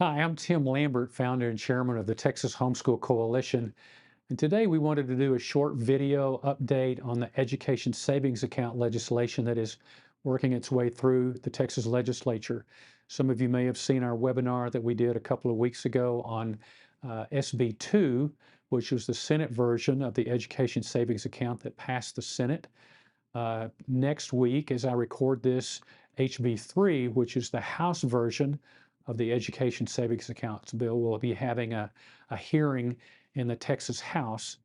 Hi, I'm Tim Lambert, founder and chairman of the Texas Homeschool Coalition. And today we wanted to do a short video update on the education savings account legislation that is working its way through the Texas legislature. Some of you may have seen our webinar that we did a couple of weeks ago on SB 2, which was the Senate version of the education savings account that passed the Senate. Next week, as I record this, HB 3, which is the House version of the Education Savings Accounts bill, will be having a hearing in the Texas House.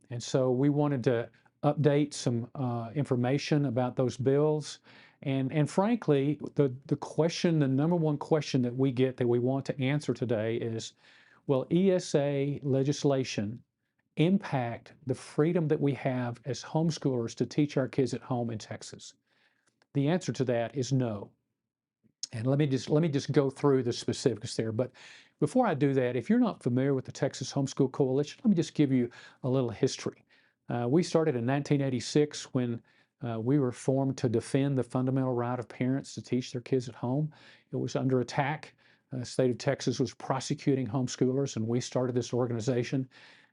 And so we wanted to update some information about those bills. And frankly, the number one question that we get that we want to answer today is, will ESA legislation impact the freedom that we have as homeschoolers to teach our kids at home in Texas? The answer to that is no. And let me just go through the specifics there. But before I do that, if you're not familiar with the Texas Homeschool Coalition, let me just give you a little history. We started in 1986 when we were formed to defend the fundamental right of parents to teach their kids at home. It was under attack. The state of Texas was prosecuting homeschoolers, and we started this organization.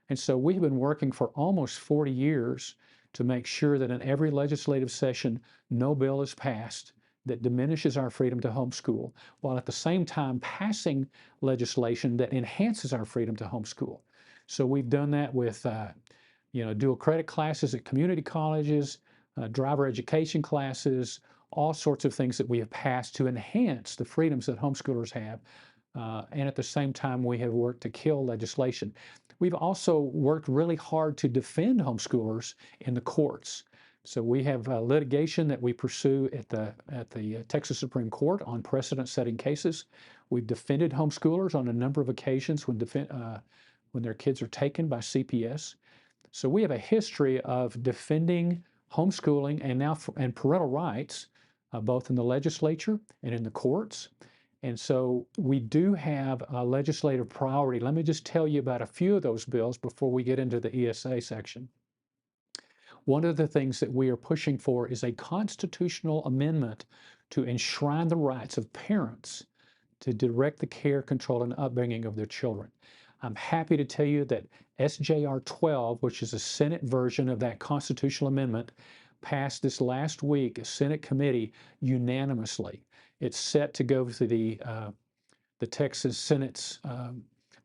And so we have been working for almost 40 years to make sure that in every legislative session, no bill is passed that diminishes our freedom to homeschool, while at the same time passing legislation that enhances our freedom to homeschool. So we've done that with dual credit classes at community colleges, driver education classes, all sorts of things that we have passed to enhance the freedoms that homeschoolers have. And at the same time, we have worked to kill legislation. We've also worked really hard to defend homeschoolers in the courts. So we have litigation that we pursue at the Texas Supreme Court on precedent-setting cases. We've defended homeschoolers on a number of occasions when their kids are taken by CPS. So we have a history of defending homeschooling and parental rights, both in the legislature and in the courts. And so we do have a legislative priority. Let me just tell you about a few of those bills before we get into the ESA section. One of the things that we are pushing for is a constitutional amendment to enshrine the rights of parents to direct the care, control, and upbringing of their children. I'm happy to tell you that SJR 12, which is a Senate version of that constitutional amendment, passed this last week, a Senate committee unanimously. It's set to go to the Texas Senate's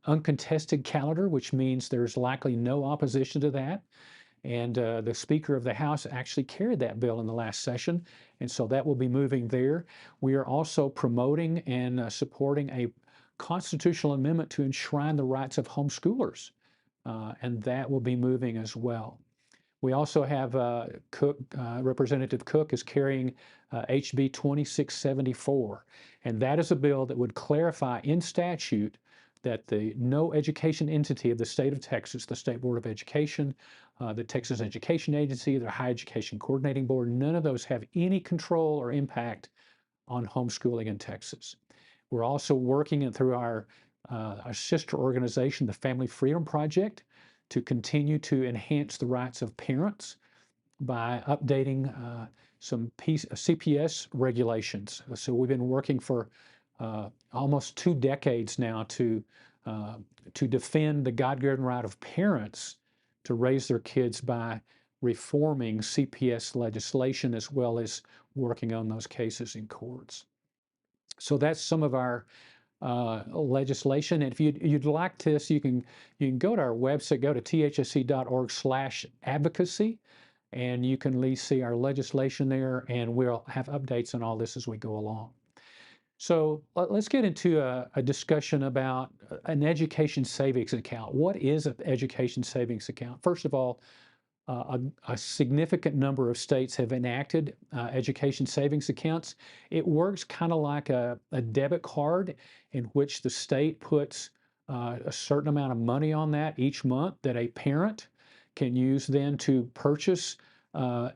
uncontested calendar, which means there's likely no opposition to that. And the Speaker of the House actually carried that bill in the last session, and so that will be moving there. We are also promoting and supporting a constitutional amendment to enshrine the rights of homeschoolers, and that will be moving as well. We also have Representative Cook is carrying HB 2674, and that is a bill that would clarify in statute that no education entity of the state of Texas, the State Board of Education, the Texas Education Agency, the Higher Education Coordinating Board, none of those have any control or impact on homeschooling in Texas. We're also working through our sister organization, the Family Freedom Project, to continue to enhance the rights of parents by updating some CPS regulations. So we've been working for almost 2 decades now to defend the God-given right of parents to raise their kids by reforming CPS legislation as well as working on those cases in courts. So that's some of our legislation. And if you'd like this, you can go to our website, go to thsc.org/advocacy, and you can at least see our legislation there, and we'll have updates on all this as we go along. So let's get into a discussion about an education savings account. What is an education savings account? First of all, a significant number of states have enacted education savings accounts. It works kind of like a debit card in which the state puts a certain amount of money on that each month that a parent can use then to purchase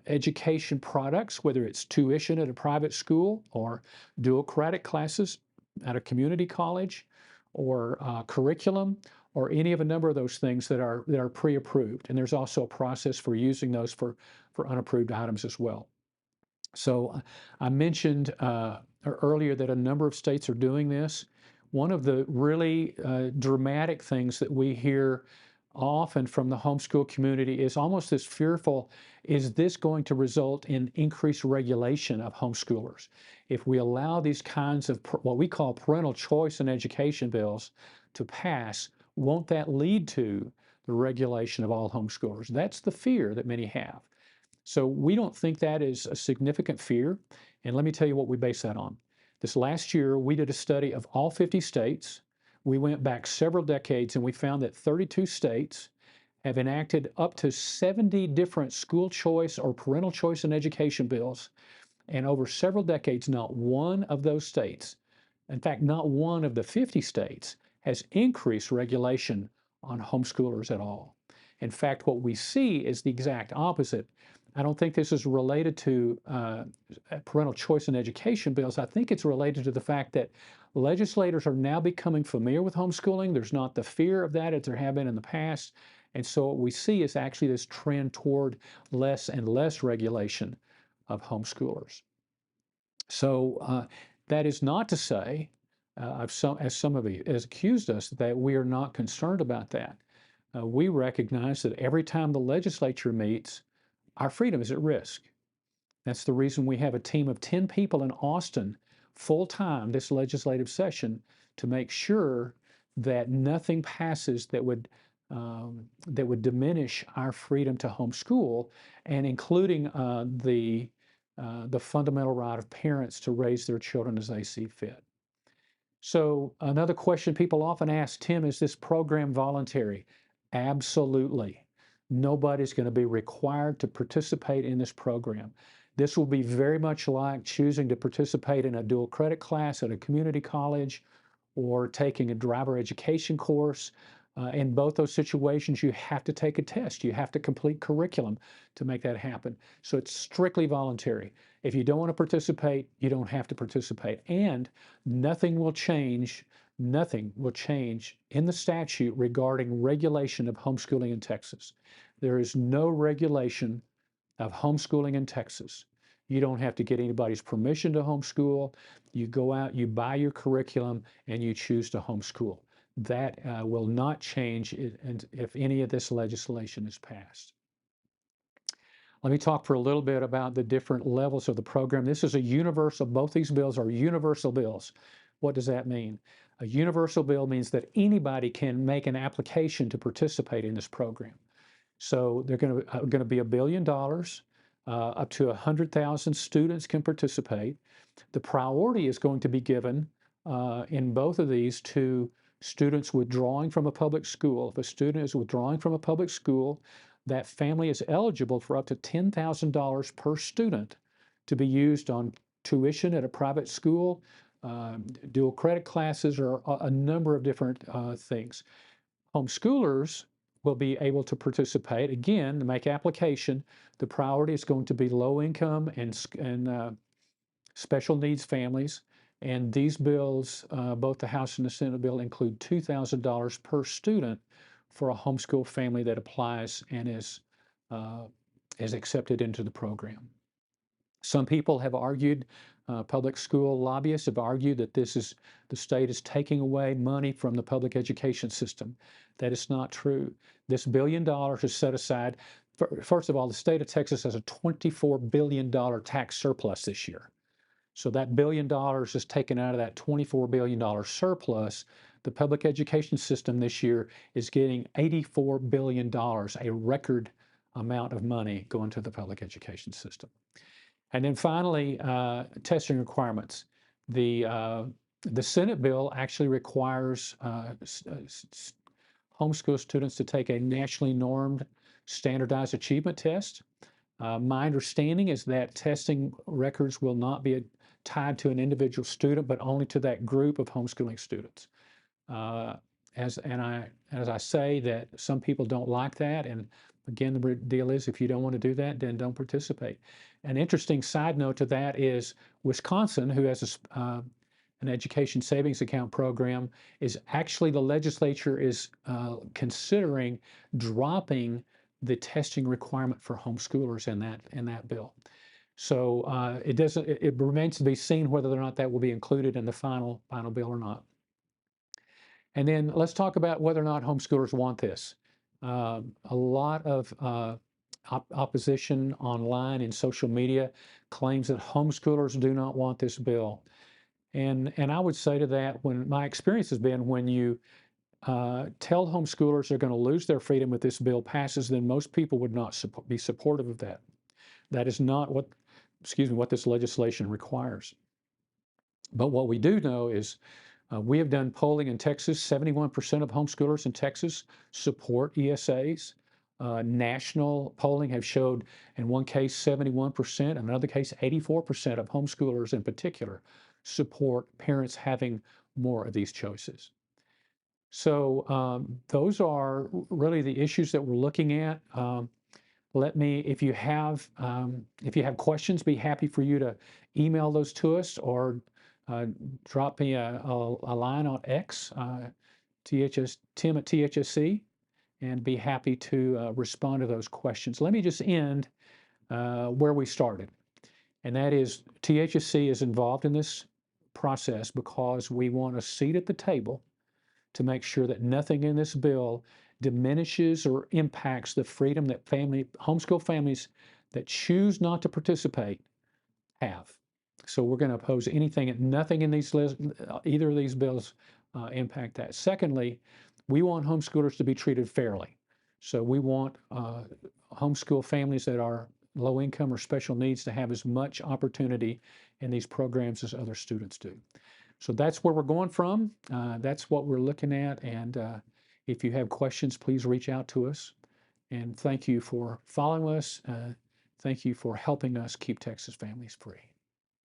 education products, whether it's tuition at a private school or dual credit classes at a community college or curriculum or any of a number of those things that are pre-approved. And there's also a process for using those for unapproved items as well. So I mentioned earlier that a number of states are doing this. one of the really dramatic things that we hear often from the homeschool community is almost this fearful, is this going to result in increased regulation of homeschoolers? If we allow these kinds of what we call parental choice in education bills to pass, won't that lead to the regulation of all homeschoolers? That's the fear that many have. So we don't think that is a significant fear. And let me tell you what we base that on. This last year, we did a study of all 50 states. We went back several decades and we found that 32 states have enacted up to 70 different school choice or parental choice in education bills. And over several decades, not one of those states, in fact, not one of the 50 states, has increased regulation on homeschoolers at all. In fact, what we see is the exact opposite. I don't think this is related to parental choice in education bills. I think it's related to the fact that legislators are now becoming familiar with homeschooling. There's not the fear of that as there have been in the past. And so what we see is actually this trend toward less and less regulation of homeschoolers. So that is not to say, as some of you has accused us, that we are not concerned about that. We recognize that every time the legislature meets, our freedom is at risk. That's the reason we have a team of 10 people in Austin full-time this legislative session to make sure that nothing passes that would diminish our freedom to homeschool, and including the fundamental right of parents to raise their children as they see fit. So another question people often ask, Tim, is this program voluntary? Absolutely. Nobody's going to be required to participate in this program. This will be very much like choosing to participate in a dual credit class at a community college or taking a driver education course. In both those situations, you have to take a test. You have to complete curriculum to make that happen. So it's strictly voluntary. If you don't want to participate, you don't have to participate. And nothing will change in the statute regarding regulation of homeschooling in Texas. There is no regulation of homeschooling in Texas. You don't have to get anybody's permission to homeschool. You go out, you buy your curriculum, and you choose to homeschool. That will not change if any of this legislation is passed. Let me talk for a little bit about the different levels of the program. This is a universal, both these bills are universal bills. What does that mean? A universal bill means that anybody can make an application to participate in this program. So they're going to be $1 billion. Up to 100,000 students can participate. The priority is going to be given in both of these to students withdrawing from a public school. If a student is withdrawing from a public school, that family is eligible for up to $10,000 per student to be used on tuition at a private school, dual credit classes, or a number of different things. Homeschoolers will be able to participate, again, to make application. The priority is going to be low income and special needs families. And these bills, both the House and the Senate bill, include $2,000 per student for a homeschool family that applies and is accepted into the program. Some people have argued, public school lobbyists have argued that the state is taking away money from the public education system. That is not true. This $1 billion is set aside. First of all, the state of Texas has a $24 billion tax surplus this year. So that $1 billion is taken out of that $24 billion surplus. The public education system this year is getting $84 billion, a record amount of money going to the public education system. And then finally, testing requirements. The Senate bill actually requires homeschool students to take a nationally normed standardized achievement test. My understanding is that testing records will not be tied to an individual student, but only to that group of homeschooling students. As I say, that some people don't like that, and again, the deal is if you don't want to do that, then don't participate. An interesting side note to that is Wisconsin, who has an education savings account program, is actually, the legislature is considering dropping the testing requirement for homeschoolers in that bill. So it remains to be seen whether or not that will be included in the final bill or not. And then let's talk about whether or not homeschoolers want this. A lot of opposition online and social media claims that homeschoolers do not want this bill. And I would say to that, when my experience has been, when you tell homeschoolers they're going to lose their freedom if this bill passes, then most people would not be supportive of that. That is not what, excuse me, what this legislation requires. But what we do know is we have done polling in Texas. 71% of homeschoolers in Texas support ESAs. National polling have showed, in one case, 71%, in another case, 84% of homeschoolers in particular support parents having more of these choices. So those are really the issues that we're looking at. If you have questions, be happy for you to email those to us, or drop me a line on X, Tim at THSC, and be happy to respond to those questions. Let me just end where we started, and that is THSC is involved in this process because we want a seat at the table to make sure that nothing in this bill diminishes or impacts the freedom that homeschool families that choose not to participate have. So we're going to oppose anything, nothing in either of these bills impact that. Secondly, we want homeschoolers to be treated fairly. So we want homeschool families that are low income or special needs to have as much opportunity in these programs as other students do. So that's where we're going from. That's what we're looking at. And if you have questions, please reach out to us. And thank you for following us. Thank you for helping us keep Texas families free.